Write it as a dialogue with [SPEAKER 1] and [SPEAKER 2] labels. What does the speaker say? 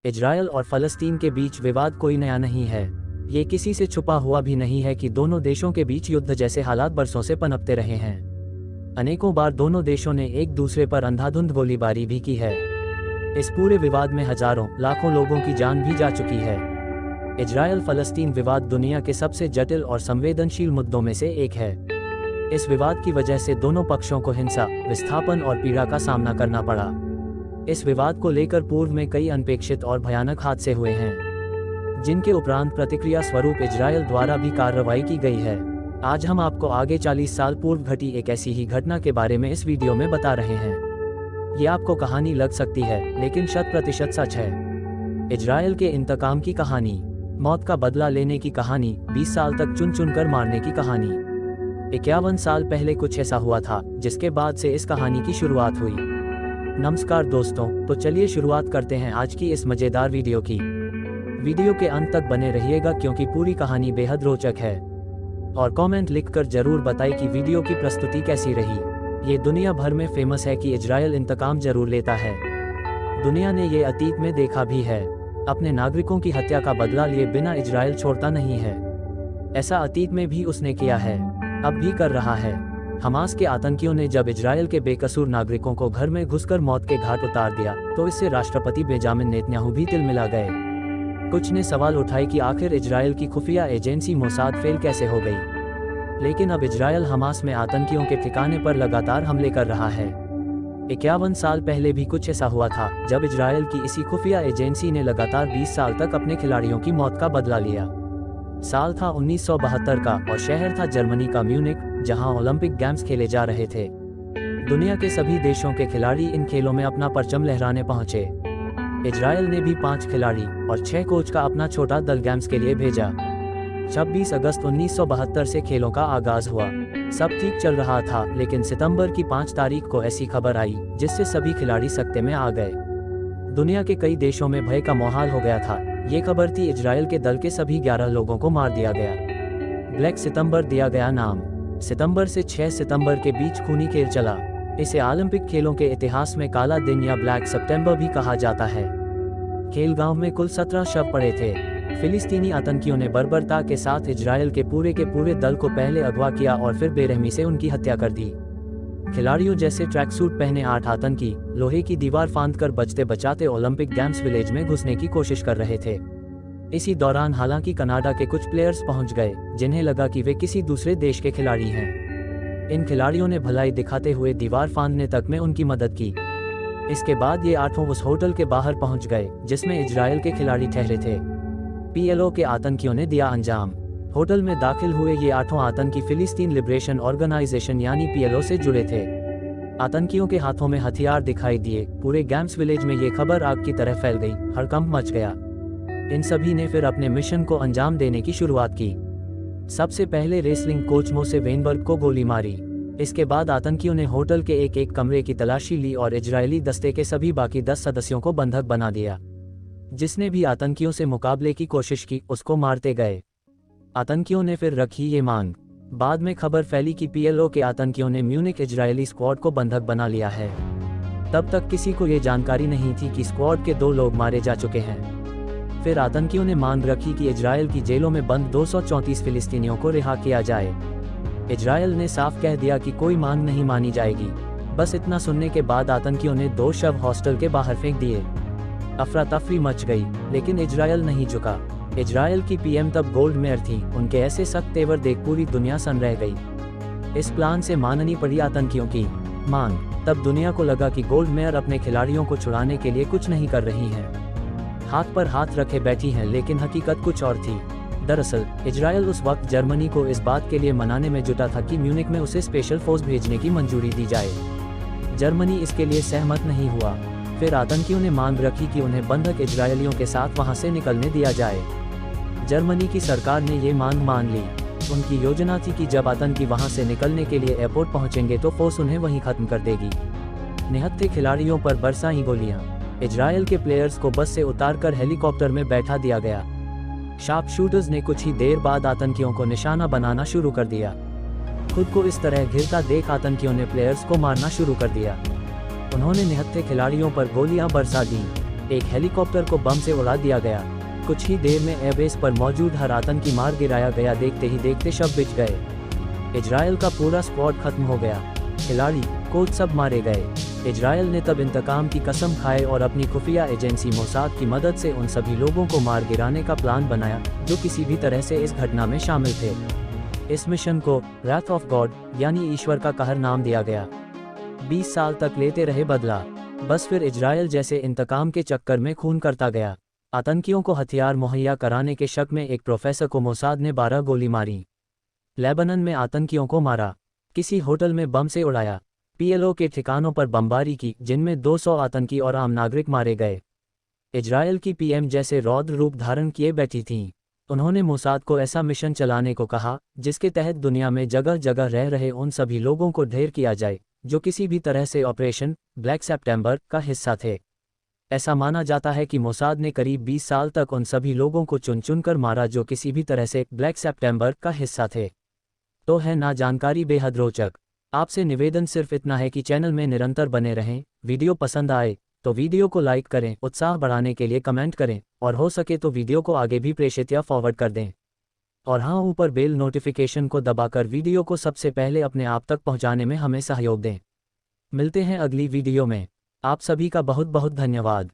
[SPEAKER 1] Israel और फ़लस्तीन के बीच विवाद कोई नया नहीं है। ये किसी से छुपा हुआ भी नहीं है कि दोनों देशों के बीच युद्ध जैसे हालात बरसों से पनपते रहे हैं। अनेकों बार दोनों देशों ने एक दूसरे पर अंधाधुंध गोलीबारी भी की है। इस पूरे विवाद में हजारों लाखों लोगों की जान भी जा चुकी है। इजरायल फ़लस्तीन विवाद दुनिया के सबसे जटिल और संवेदनशील मुद्दों में से एक है। इस विवाद की वजह से दोनों पक्षों को हिंसा, विस्थापन और पीड़ा का सामना करना पड़ा। इस विवाद को लेकर पूर्व में कई अनपेक्षित और भयानक हादसे हुए हैं, जिनके उपरांत प्रतिक्रिया स्वरूप इजरायल द्वारा भी कार्रवाई की गई है। आज हम आपको आगे 40 साल पूर्व घटी एक ऐसी ही घटना के बारे में इस वीडियो में बता रहे हैं। ये आपको कहानी लग सकती है, लेकिन 100% सच है। इजरायल के इंतकाम की कहानी, मौत का बदला लेने की कहानी, 20 साल तक चुन चुन कर मारने की कहानी। 51 साल पहले कुछ ऐसा हुआ था, जिसके बाद से इस कहानी की शुरुआत हुई। नमस्कार दोस्तों, तो चलिए शुरुआत करते हैं आज की इस मज़ेदार वीडियो की। वीडियो के अंत तक बने रहिएगा क्योंकि पूरी कहानी बेहद रोचक है। और कमेंट लिखकर जरूर बताएं कि वीडियो की प्रस्तुति कैसी रही। ये दुनिया भर में फेमस है कि इजरायल इंतकाम जरूर लेता है। दुनिया ने ये अतीत में देखा भी है। अपने नागरिकों की हत्या का बदला लिए बिना इजरायल छोड़ता नहीं है। ऐसा अतीत में भी उसने किया है, अब भी कर रहा है। हमास के आतंकियों ने जब इजरायल के बेकसूर नागरिकों को घर में घुसकर मौत के घाट उतार दिया, तो इससे राष्ट्रपति बेंजामिन नेतन्याहू भी तिलमिला गए। कुछ ने सवाल उठाए कि आखिर इजरायल की खुफिया एजेंसी मोसाद फेल कैसे हो गई। लेकिन अब इजरायल हमास में आतंकियों के ठिकाने पर लगातार हमले कर रहा है। 51 साल पहले भी कुछ ऐसा हुआ था, जब इजरायल की इसी खुफिया एजेंसी ने लगातार 20 साल तक अपने खिलाड़ियों की मौत का बदला लिया। साल था 1972 का और शहर था जर्मनी का म्यूनिक, जहां ओलंपिक गेम्स खेले जा रहे थे। दुनिया के सभी देशों के खिलाड़ी इन खेलों में अपना परचम लहराने पहुंचे। इजरायल ने भी 5 खिलाड़ी और 6 कोच का अपना छोटा दल गेम्स के लिए भेजा। 26 अगस्त 1972 से खेलों का आगाज हुआ। सब ठीक चल रहा था, लेकिन सितंबर की 5 तारीख को ऐसी खबर आई जिससे सभी खिलाड़ी सकते में आ गए। दुनिया के कई देशों में भय का माहौल हो गया था। ये खबर थी इजरायल के दल के सभी 11 लोगों को मार दिया गया। ब्लैक सितंबर दिया गया नाम। सितंबर से 6 सितंबर के बीच खूनी खेल चला। इसे ओलंपिक खेलों के इतिहास में काला दिन या ब्लैक सितंबर भी कहा जाता है। खेल गांव में कुल 17 शव पड़े थे। फिलिस्तीनी आतंकियों ने बर्बरता के साथ इजरायल के पूरे दल को पहले अगवा किया और फिर बेरहमी से उनकी हत्या कर दी। खिलाड़ियों जैसे ट्रैक सूट पहने 8 आतंकी लोहे की दीवार फांदकर बचते बचाते ओलंपिक गेम्स विलेज में घुसने की कोशिश कर रहे थे। इसी दौरान हालांकि कनाडा के कुछ प्लेयर्स पहुंच गए, जिन्हें लगा कि वे किसी दूसरे देश के खिलाड़ी हैं। इन खिलाड़ियों ने भलाई दिखाते हुए दीवार फांदने तक में उनकी मदद की। इसके बाद ये 8 उस होटल के बाहर पहुंच गए जिसमें इजरायल के खिलाड़ी ठहरे थे। PLO के आतंकियों ने दिया अंजाम। होटल में दाखिल हुए ये 8 आतंकी फिलिस्तीन लिबरेशन ऑर्गेनाइजेशन यानी PLO से जुड़े थे। आतंकियों के हाथों में हथियार दिखाई दिए। पूरे गेम्स विलेज में ये खबर आग की तरह फैल गई, हड़कंप मच गया। इन सभी ने फिर अपने मिशन को अंजाम देने की शुरुआत की। सबसे पहले रेसलिंग कोच मोसे वेनबर्ग को गोली मारी। इसके बाद आतंकियों ने होटल के एक कमरे की तलाशी ली और इजरायली दस्ते के सभी बाकी 10 सदस्यों को बंधक बना दिया। जिसने भी आतंकियों से मुकाबले की कोशिश की, उसको मारते गए। आतंकियों ने फिर रखी ये मांग। बाद में खबर फैली कि PLO के आतंकियों ने म्यूनिक इजरायली स्क्वाड को बंधक बना लिया है। तब तक किसी को ये जानकारी नहीं थी कि स्क्वाड के 2 लोग मारे जा चुके हैं। फिर आतंकियों ने मांग रखी कि इजरायल की जेलों में बंद 234 फिलिस्तीनियों को रिहा किया जाए। इजरायल ने साफ कह दिया कि कोई मांग नहीं मानी जाएगी। बस इतना सुनने के बाद आतंकियों ने 2 शव हॉस्टल के बाहर फेंक दिए। अफरा तफरी मच गई, लेकिन इजरायल नहीं झुका। इजरायल की PM तब गोल्ड मेयर थी। उनके ऐसे सख्त तेवर देख पूरी दुनिया सन रह गई। इस प्लान से माननी पड़ी आतंकियों की मांग। तब दुनिया को लगा कि गोल्ड मेयर अपने खिलाड़ियों को छुड़ाने के लिए कुछ नहीं कर रही हैं, हाथ पर हाथ रखे बैठी हैं, लेकिन हकीकत कुछ और थी। दरअसल इजरायल उस वक्त जर्मनी को इस बात के लिए मनाने में जुटा था कि म्यूनिक में उसे स्पेशल फोर्स भेजने की मंजूरी दी जाए। जर्मनी इसके लिए सहमत नहीं हुआ। फिर आतंकियों ने मांग रखी कि उन्हें बंधक इजरायलियों के साथ वहां से निकलने दिया जाए। जर्मनी की सरकार ने ये मांग मान ली। उनकी योजना थी कि जब आतंकी वहां से निकलने के लिए एयरपोर्ट पहुंचेंगे तो फोर्स उन्हें वहीं खत्म कर देगी। निहत्थे खिलाड़ियों पर बरसाई गोलियां। इजरायल के प्लेयर्स को बस से उतारकर हेलीकॉप्टर में बैठा दिया गया। शार्प शूटर्स ने कुछ ही देर बाद आतंकियों को निशाना बनाना शुरू कर दिया। खुद को इस तरह घिरता देख आतंकियों ने प्लेयर्स को मारना शुरू कर दिया। उन्होंने निहत्थे खिलाड़ियों पर गोलियां बरसा दी। एक हेलीकॉप्टर को बम से उड़ा दिया गया। कुछ ही देर में एयरबेस पर मौजूद हर आतंकी मार गिराया गया। देखते ही देखते शव बिछ गए। इजराइल का पूरा स्क्वाड खत्म हो गया। खिलाड़ी, कोच सब मारे गए। इजराइल ने तब इंतकाम की कसम खाए और अपनी खुफिया एजेंसी मोसाद की मदद से उन सभी लोगों को मार गिराने का प्लान बनाया जो किसी भी तरह से इस घटना में शामिल थे। इस मिशन को रैथ ऑफ गॉड यानी ईश्वर का कहर नाम दिया गया। 20 साल तक लेते रहे बदला। बस फिर इजराइल जैसे इंतकाम के चक्कर में खून करता गया। आतंकियों को हथियार मुहैया कराने के शक में एक प्रोफेसर को मोसाद ने 12 गोली मारी। लेबनान में आतंकियों को मारा। किसी होटल में बम से उड़ाया। पीएलओ के ठिकानों पर बमबारी की जिनमें 200 आतंकी और आम नागरिक मारे गए। इजराइल की पीएम जैसे रौद्र रूप धारण किए बैठी थीं। उन्होंने मोसाद को ऐसा मिशन चलाने को कहा जिसके तहत दुनिया में जगह जगह रह रहे उन सभी लोगों को ढेर किया जाए जो किसी भी तरह से ऑपरेशन ब्लैक सितंबर का हिस्सा थे। ऐसा माना जाता है कि मोसाद ने करीब 20 साल तक उन सभी लोगों को चुन चुन कर मारा जो किसी भी तरह से ब्लैक सितंबर का हिस्सा थे। तो है ना जानकारी बेहद रोचक। आपसे निवेदन सिर्फ इतना है कि चैनल में निरंतर बने रहें। वीडियो पसंद आए तो वीडियो को लाइक करें, उत्साह बढ़ाने के लिए कमेंट करें और हो सके तो वीडियो को आगे भी प्रेषित या फॉरवर्ड कर दें। और हाँ, ऊपर बेल नोटिफिकेशन को दबाकर वीडियो को सबसे पहले अपने आप तक पहुंचाने में हमें सहयोग दें। मिलते हैं अगली वीडियो में। आप सभी का बहुत बहुत धन्यवाद।